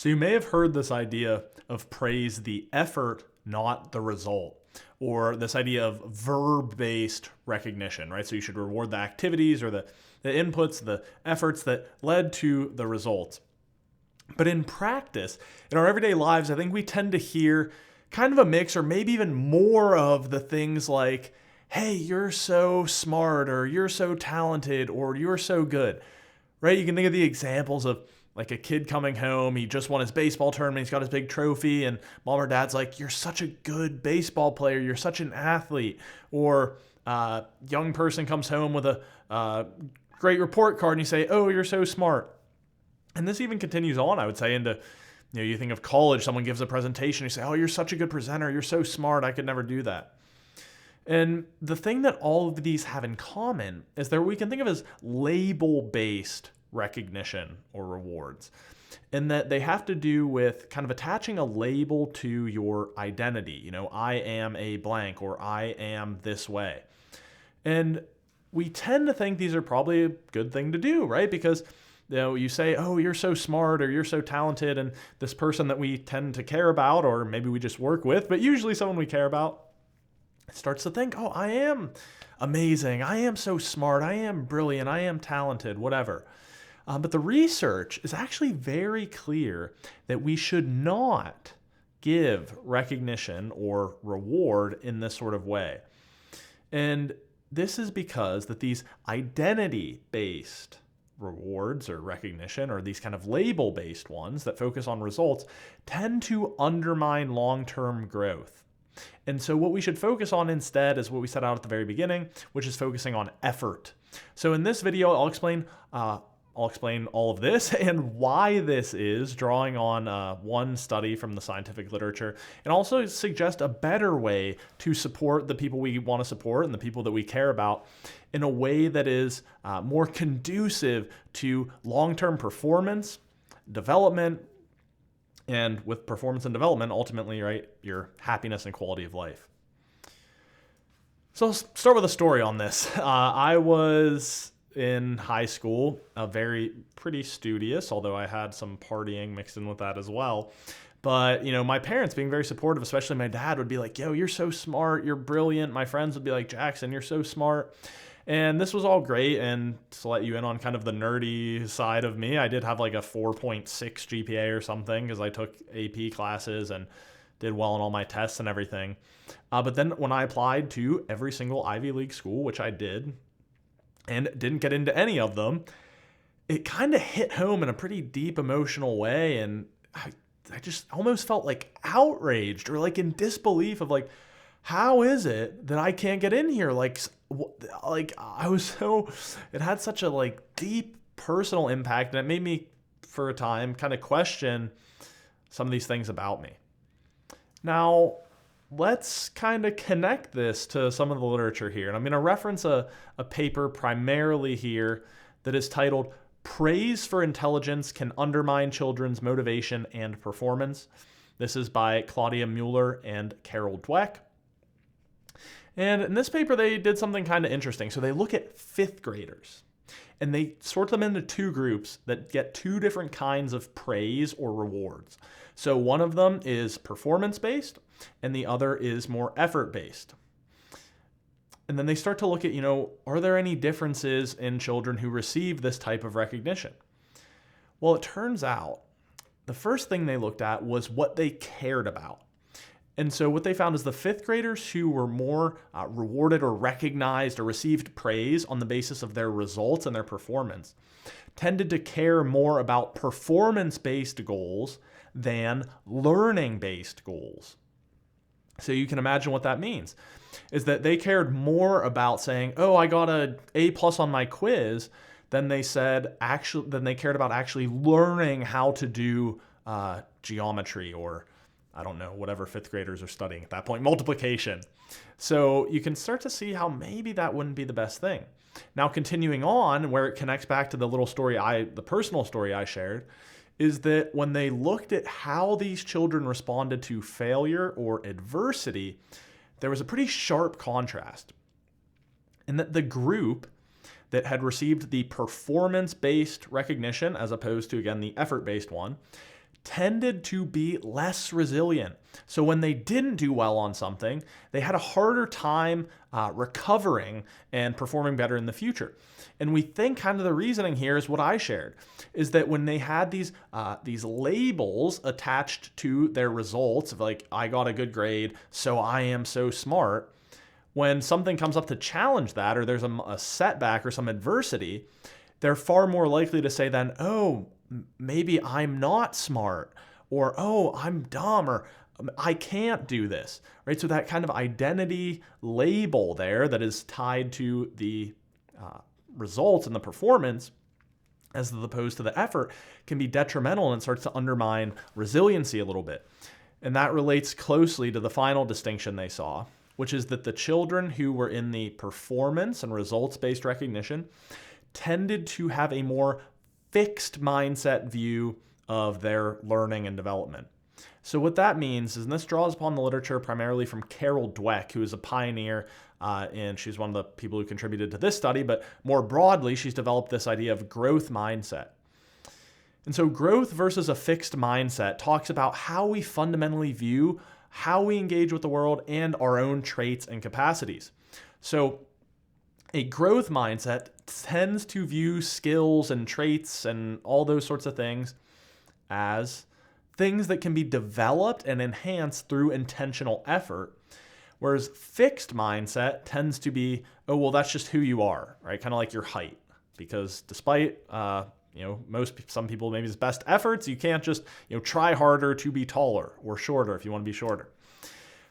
So you may have heard this idea of praise the effort, not the result, or this idea of verb-based recognition, right? So you should reward the activities or the inputs, the efforts that led to the results. But in practice, in our everyday lives, I think we tend to hear kind of a mix or maybe even more of the things like, hey, you're so smart, or you're so talented, or you're so good, right? You can think of the examples of like a kid coming home, he just won his baseball tournament, he's got his big trophy, and mom or dad's like, you're such a good baseball player, you're such an athlete. Or young person comes home with a great report card and you say, oh, you're so smart. And this even continues on, I would say, into, you think of college, someone gives a presentation, you say, oh, you're such a good presenter, you're so smart, I could never do that. And the thing that all of these have in common is that we can think of as label-based recognition or rewards, in that they have to do with kind of attaching a label to your identity. I am a blank, or I am this way. And we tend to think these are probably a good thing to do, right? Because you say, oh, you're so smart, or you're so talented, and this person that we tend to care about, or maybe we just work with, but usually someone we care about, starts to think, oh, I am amazing, I am so smart, I am brilliant, I am talented, whatever. But the research is actually very clear that we should not give recognition or reward in this sort of way. And this is because that these identity-based rewards or recognition, or these kind of label-based ones that focus on results, tend to undermine long-term growth. And so what we should focus on instead is what we set out at the very beginning, which is focusing on effort. So in this video, I'll explain all of this and why this is, drawing on one study from the scientific literature, and also suggest a better way to support the people we want to support and the people that we care about in a way that is more conducive to long-term performance, development, and with performance and development, ultimately, right, your happiness and quality of life. So I'll start with a story on this. I was in high school, pretty studious, although I had some partying mixed in with that as well. But, my parents being very supportive, especially my dad, would be like, yo, you're so smart, you're brilliant. My friends would be like, Jackson, you're so smart. And this was all great. And to let you in on kind of the nerdy side of me, I did have like a 4.6 GPA or something because I took AP classes and did well on all my tests and everything. But then when I applied to every single Ivy League school, which I did, and didn't get into any of them, it kind of hit home in a pretty deep emotional way. And I just almost felt like outraged or like in disbelief of like, how is it that I can't get in here? It had such a like deep personal impact, and it made me for a time kind of question some of these things about me. Now, let's kind of connect this to some of the literature here. And I'm going to reference a paper primarily here that is titled Praise for Intelligence Can Undermine Children's Motivation and Performance. This is by Claudia Mueller and Carol Dweck. And in this paper, they did something kind of interesting. So they look at fifth graders, and they sort them into two groups that get two different kinds of praise or rewards. So one of them is performance-based, and the other is more effort-based. And then they start to look at, are there any differences in children who receive this type of recognition? Well, it turns out the first thing they looked at was what they cared about. And so what they found is the fifth graders who were more rewarded or recognized or received praise on the basis of their results and their performance tended to care more about performance-based goals than learning-based goals. So you can imagine what that means, is that they cared more about saying, oh, I got an A+ on my quiz, than they cared about actually learning how to do geometry, or I don't know, whatever fifth graders are studying at that point, multiplication. So you can start to see how maybe that wouldn't be the best thing. Now, continuing on, where it connects back to the personal story I shared, is that when they looked at how these children responded to failure or adversity, there was a pretty sharp contrast. And that the group that had received the performance-based recognition, as opposed to, again, the effort-based one, tended to be less resilient. So when they didn't do well on something, they had a harder time recovering and performing better in the future. And we think kind of the reasoning here is what I shared, is that when they had these labels attached to their results of like, I got a good grade, so I am so smart, when something comes up to challenge that, or there's a setback or some adversity, they're far more likely to say then, oh, maybe I'm not smart, or oh, I'm dumb, or I can't do this, right? So that kind of identity label there that is tied to the results and the performance as opposed to the effort can be detrimental and starts to undermine resiliency a little bit. And that relates closely to the final distinction they saw, which is that the children who were in the performance and results-based recognition tended to have a more fixed mindset view of their learning and development. So what that means is, and this draws upon the literature primarily from Carol Dweck, who is a pioneer, and she's one of the people who contributed to this study, but more broadly, she's developed this idea of growth mindset. And so growth versus a fixed mindset talks about how we fundamentally view how we engage with the world and our own traits and capacities. So a growth mindset tends to view skills and traits and all those sorts of things as things that can be developed and enhanced through intentional effort, whereas fixed mindset tends to be, oh, well, that's just who you are, right? Kind of like your height, because despite some people maybe it's best efforts, you can't just try harder to be taller or shorter if you want to be shorter.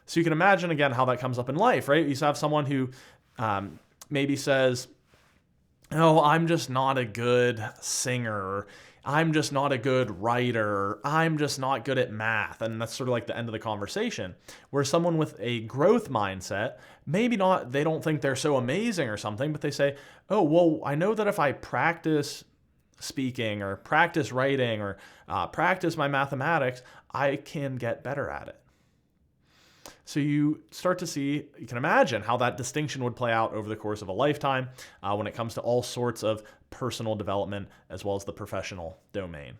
So you can imagine again how that comes up in life, right? You have someone who maybe says, oh, I'm just not a good singer, I'm just not a good writer, I'm just not good at math. And that's sort of like the end of the conversation. Where someone with a growth mindset, maybe not, they don't think they're so amazing or something, but they say, oh, well, I know that if I practice speaking or practice writing or practice my mathematics, I can get better at it. So you start to see, you can imagine how that distinction would play out over the course of a lifetime when it comes to all sorts of personal development as well as the professional domain.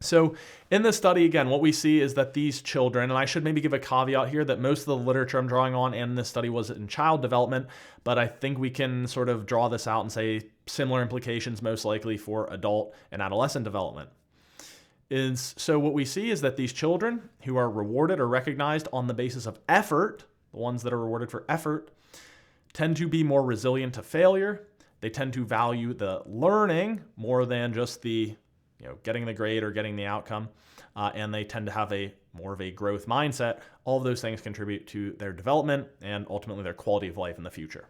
So in this study, again, what we see is that these children, and I should maybe give a caveat here that most of the literature I'm drawing on in this study was in child development, but I think we can sort of draw this out and say similar implications most likely for adult and adolescent development. So what we see is that these children who are rewarded or recognized on the basis of effort, the ones that are rewarded for effort, tend to be more resilient to failure. They tend to value the learning more than just the getting the grade or getting the outcome, and they tend to have more of a growth mindset. All of those things contribute to their development and ultimately their quality of life in the future.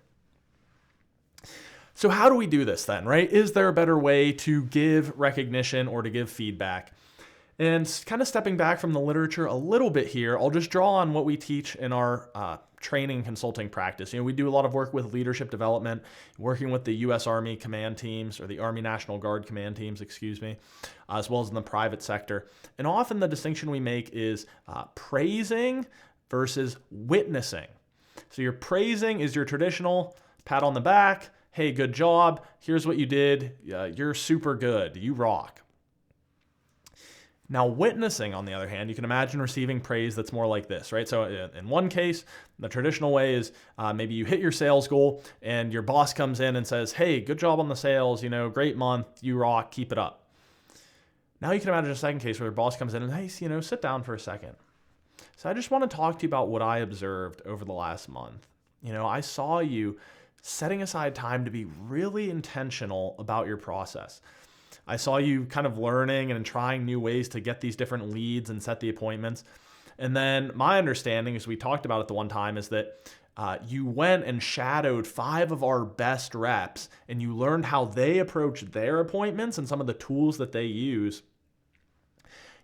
So how do we do this then, right? Is there a better way to give recognition or to give feedback? And kind of stepping back from the literature a little bit here, I'll just draw on what we teach in our training consulting practice. We do a lot of work with leadership development, working with the U.S. Army command teams, or the Army National Guard command teams, as well as in the private sector. And often the distinction we make is praising versus witnessing. So your praising is your traditional pat on the back. Hey, good job. Here's what you did. You're super good. You rock. Now, witnessing, on the other hand, you can imagine receiving praise that's more like this, right? So in one case, the traditional way is maybe you hit your sales goal and your boss comes in and says, hey, good job on the sales, great month, you rock, keep it up. Now you can imagine a second case where your boss comes in and, hey, sit down for a second. So I just want to talk to you about what I observed over the last month. I saw you setting aside time to be really intentional about your process. I saw you kind of learning and trying new ways to get these different leads and set the appointments. And then my understanding, as we talked about it the one time, is that you went and shadowed 5 of our best reps and you learned how they approach their appointments and some of the tools that they use.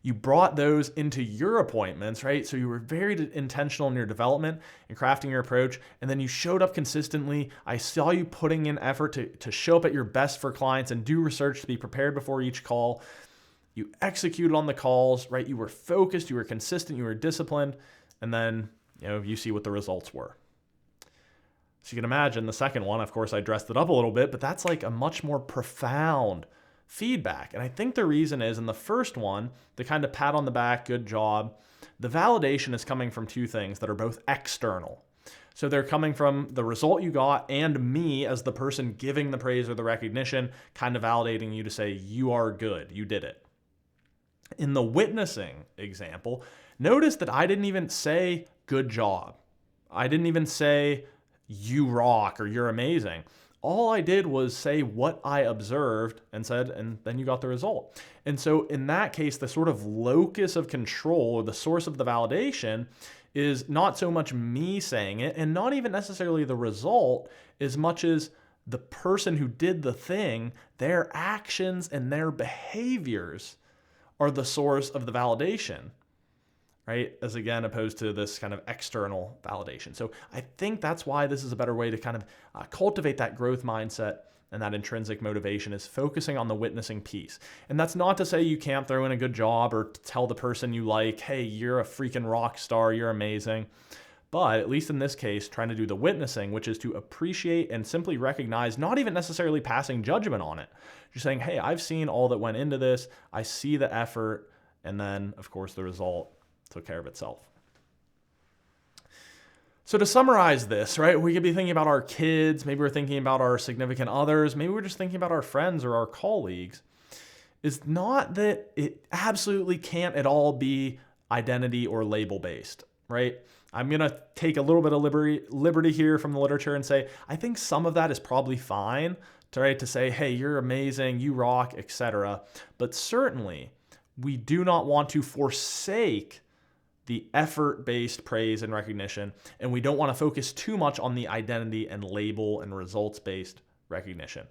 You brought those into your appointments, right? So you were very intentional in your development and crafting your approach, and then you showed up consistently. I saw you putting in effort to show up at your best for clients and do research to be prepared before each call. You executed on the calls, right? You were focused, you were consistent, you were disciplined, and then you see what the results were. So you can imagine the second one, of course, I dressed it up a little bit, but that's like a much more profound feedback. And I think the reason is in the first one, the kind of pat on the back, good job, the validation is coming from two things that are both external. So they're coming from the result you got and me as the person giving the praise or the recognition, kind of validating you to say, you are good, you did it. In the witnessing example, notice that I didn't even say good job. I didn't even say you rock or you're amazing. All I did was say what I observed and said, and then you got the result. And so in that case, the sort of locus of control or the source of the validation is not so much me saying it and not even necessarily the result as much as the person who did the thing, their actions and their behaviors are the source of the validation, right? As again, opposed to this kind of external validation. So I think that's why this is a better way to kind of cultivate that growth mindset and that intrinsic motivation is focusing on the witnessing piece. And that's not to say you can't throw in a good job or tell the person you like, hey, you're a freaking rock star, you're amazing. But at least in this case, trying to do the witnessing, which is to appreciate and simply recognize, not even necessarily passing judgment on it. Just saying, hey, I've seen all that went into this. I see the effort. And then, of course, the result took care of itself. So to summarize this, right, we could be thinking about our kids, maybe we're thinking about our significant others, maybe we're just thinking about our friends or our colleagues. It's not that it absolutely can't at all be identity or label based, right? I'm going to take a little bit of liberty here from the literature and say, I think some of that is probably fine to say, hey, you're amazing, you rock, etc. But certainly we do not want to forsake the effort-based praise and recognition, and we don't want to focus too much on the identity and label and results-based recognition.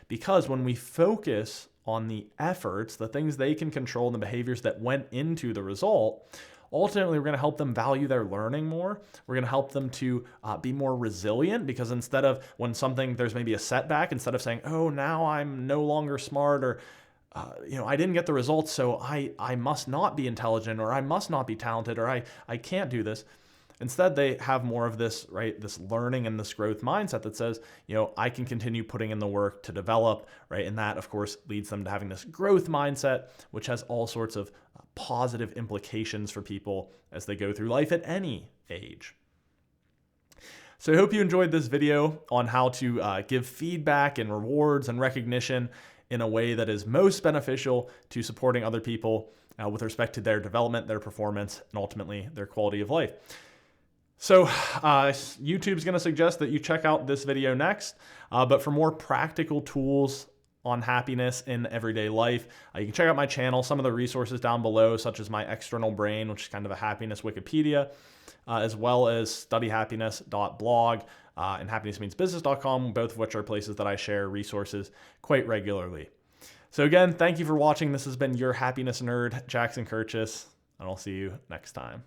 Because when we focus on the efforts, the things they can control and the behaviors that went into the result, ultimately we're going to help them value their learning more. We're going to help them to be more resilient, because instead of when there's maybe a setback, instead of saying, oh, now I'm no longer smart, or I didn't get the results, so I must not be intelligent, or I must not be talented, or I can't do this. Instead, they have more of this, right, this learning and this growth mindset that says, I can continue putting in the work to develop, right? And that, of course, leads them to having this growth mindset, which has all sorts of positive implications for people as they go through life at any age. So I hope you enjoyed this video on how to give feedback and rewards and recognition in a way that is most beneficial to supporting other people with respect to their development, their performance, and ultimately their quality of life. So YouTube's going to suggest that you check out this video next, but for more practical tools on happiness in everyday life, you can check out my channel, some of the resources down below, such as my external brain, which is kind of a happiness Wikipedia, as well as studyhappiness.blog and happinessmeansbusiness.com, both of which are places that I share resources quite regularly. So again, thank you for watching. This has been your happiness nerd, Jackson Kirchis, and I'll see you next time.